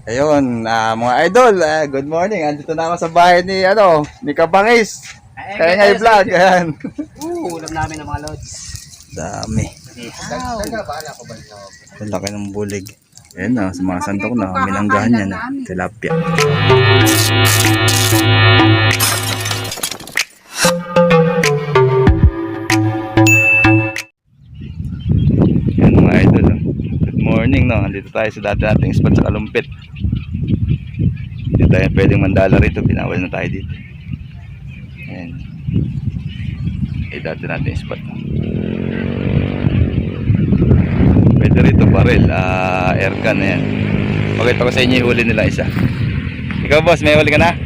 Ayun, mga idol, good morning. Andito na ako sa bahay ni Kabangis. Kaya nga i-vlog, ayan. Ulam namin ng mga lods. Dami. Ang laki ng bulig. Ayan na, sumasandok na. Minanggahan niya na. Tilapia. Ayan mga idol. Good morning, no. Andito tayo sa dati nating spot sa Kalumpit. Hindi tayo pwedeng mandala rito. Pinawal na tayo dito. Ayan. Dati natin spot. Pwede rito baril, airgun na yan. Pakita ko sa inyo yung huli nila isa. Ikaw boss, may huli ka na?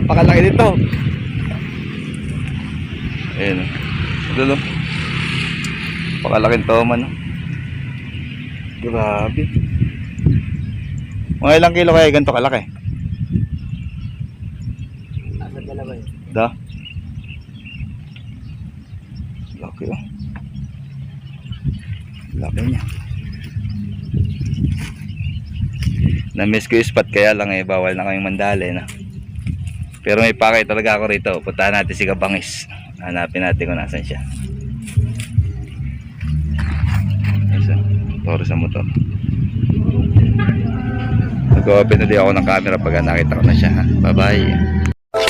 Apakalaki dito. Ayan. Dulo. Apakalaking toman. Grabe. Mga ilang kilo kaya ganito kalaki? Nasa dalawa yun. Da? Laki oh. Laki niya. Na-miss ko yung spot kaya lang bawal na kaming mandali na. Pero may pakay talaga ako rito. Puntahan natin si Kabangis. Hanapin natin kung nasan siya. Isa. Toro sa motor. Mag-open na di ako ng camera pag nakita ko na siya. Bye bye.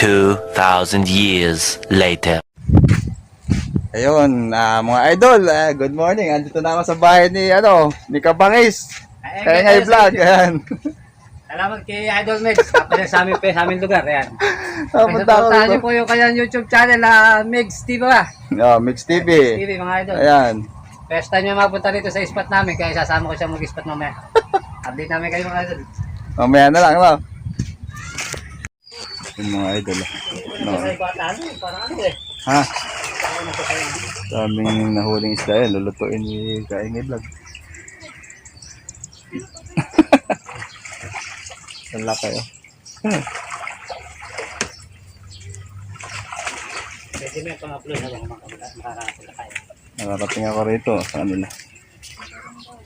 2,000 years later. Ayun, mga idol, good morning. Andito na ako sa bahay ni Kabangis. Kaya nga i-vlog, ayan. Salamat kay Idol Megs. Kapag sa aming lugar, ayan. Punta ako Supportahan niyo dito. po yung kanyang YouTube channel, Megs TV ba? Oh, Mix TV. TV mga idol. Ayan. First time niya mapunta dito sa spot namin, kaya sasama ko siya mag-spot mamaya. Update namin kayo mga idol. Mamaya na lang, no? Yung mga idol. No. Parang ano eh. Ha? Daming nahuling isda yan. Lulutuin ni Kaingay Vlog. Ang laki oh. Pwede mo yung pang-upload na lang makakapula kayo. Nakarating ako rito sa kanila.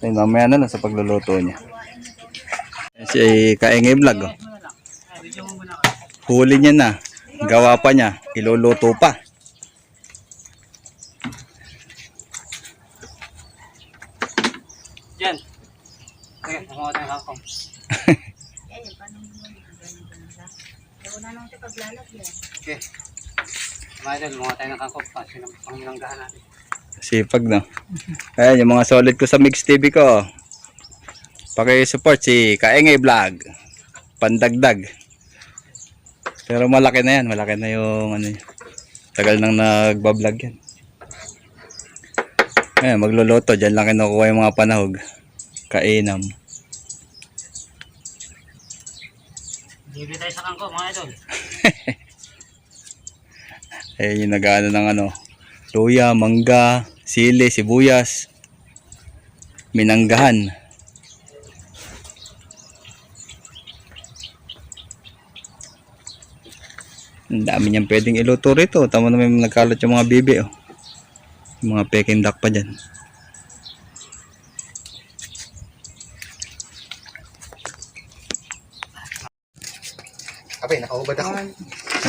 Ayun, mamaya na lang sa pagluluto niya. Si Kaingay Vlog oh. Huli niya na. Gawa pa niya. Iluluto pa. Diyan. Okay, makuha tayo kakong. Okay. Mga idol, makuha tayo ng kakong. Pangilanggahan natin. Sipag no. Ayan yung mga solid ko sa Mix TV ko. Paki-support si Kaingay Vlog. Pandagdag. Pero malaki na yan. Malaki na yung ano yun. Tagal nang nagbablog yan. Ayan, magluluto. Diyan lang kinukuha yung mga panahog. Kainam. Libre tayo sa kangko mga idol. Ayan yung nag-ano ng ano. Luya, mangga, sili, sibuyas. Minanggahan. Ang dami niyang pwedeng iluto rito. Tama na may nagkalot yung mga bibi oh. Yung mga peking duck pa dyan. Kapay, nakaubad ako.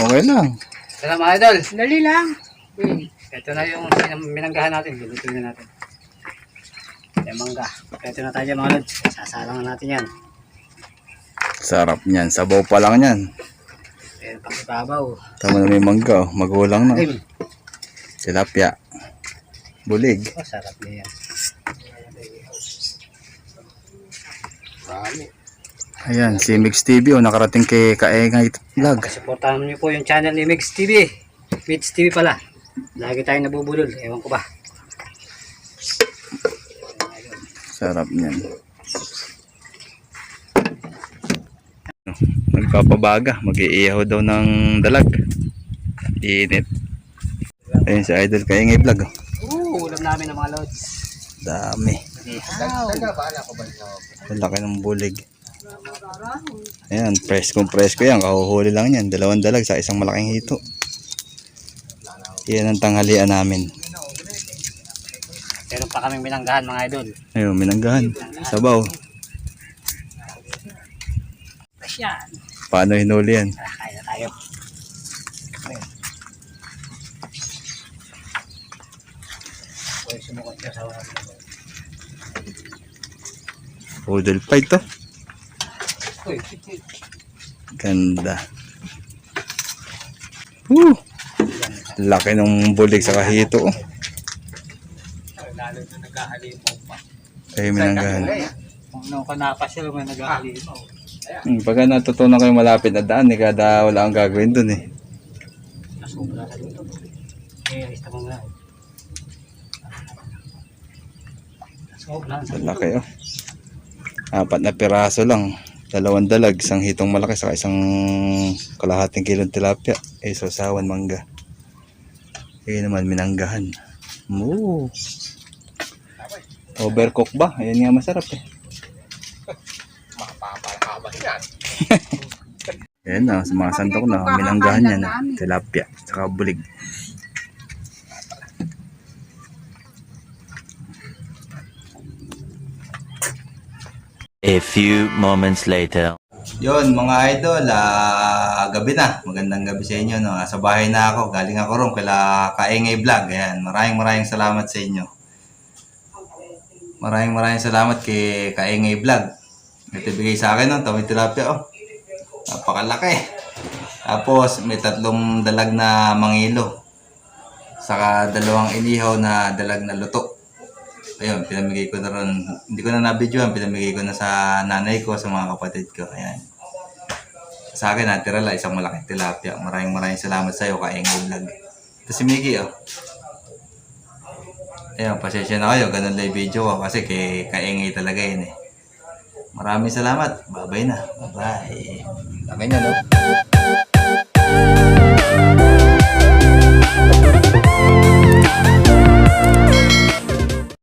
Okay lang. Salamat mga idol. Dali lang. Ito na yung minanggahan natin. Lulutuin na natin. Yung mangga. Ito na tayo dyan mga lods. Sasalangan natin yan. Sarap niyan. Sabaw pa lang yan. Ayan, pakibabaw. Tama na may mangga oh. Magulang na. Lim. Tilapia. Bulig. Oh, sarap na yan. Ayan, si Mix TV oh, nakarating kay Kaingay Vlog. Supportahan niyo po yung channel ni Mix TV. Mix TV pala. Lagi tayong nabubulol. Ewan ko ba. Sarap niyan. Nagpapabaga, mag-iihaw daw ng dalag. Init. Ayun si Idol Kaingay Vlog oh. Ulam namin ng mga lods. Dami. Ang laki ng bulig. Ayan, presko yan. Kahuhuli lang yan. 2 dalag sa isang malaking hito. Yan ang tanghalian namin. Meron pa kaming binanggahan mga idol. Ayun, minanggahan. Sabaw. Yan. Paano hinuli yan? Kain na tayo. Ayun. Pwede sumukot ka sa wala. Poodle fight to. Uy, Ganda. Woo! Laki ng bulig sa kahito. Oh. lalo na nag-ahalimaw pa. Kayo minanggahan. Kung nung kanapasyal may nag-ahalimaw. Pagka natutunan kayo malapit na daan, kada wala kang gagawin dun eh. Nasubra na dito. Eh, ista mo nga. Nasubra na. Laki oh. 4 na piraso lang. 2 dalag, isang hitong malaki saka isang kalahating kilong tilapia. Sasawan mangga. Naman minanggahan. Moo. Overcook ba? Ayan nga masarap eh. Ayan na, sa mga sandok na minanggahan yan. Tilapia, saka bulig. A few moments later. Yon mga idol, gabi na. Magandang gabi sa inyo. No? Sa bahay na ako. Galing ako ron kila Kaengay Vlog. Ayan, maraming salamat sa inyo. Maraming salamat kay Kaengay Vlog. Ito bigay sa akin, no? Tawid tilapia. Oh. Napakalaki. Tapos may 3 dalag na mangilo. Saka 2 inihaw na dalag na luto. Ayun, pinamigay ko na ron. Hindi ko na nabidyohan, pinamigay ko na sa nanay ko, sa mga kapatid ko. Ayan. Sa akin, natira lang isang malaking tilapia. Maraming salamat sa iyo, Kaengay Vlog. Ito si Mickey, oh. Ayun, pasensya na kayo. Ganun lang yung video ko kasi Kaengay talaga yun eh. Maraming salamat. Bye-bye na. Bye-bye. Bye-bye na, no?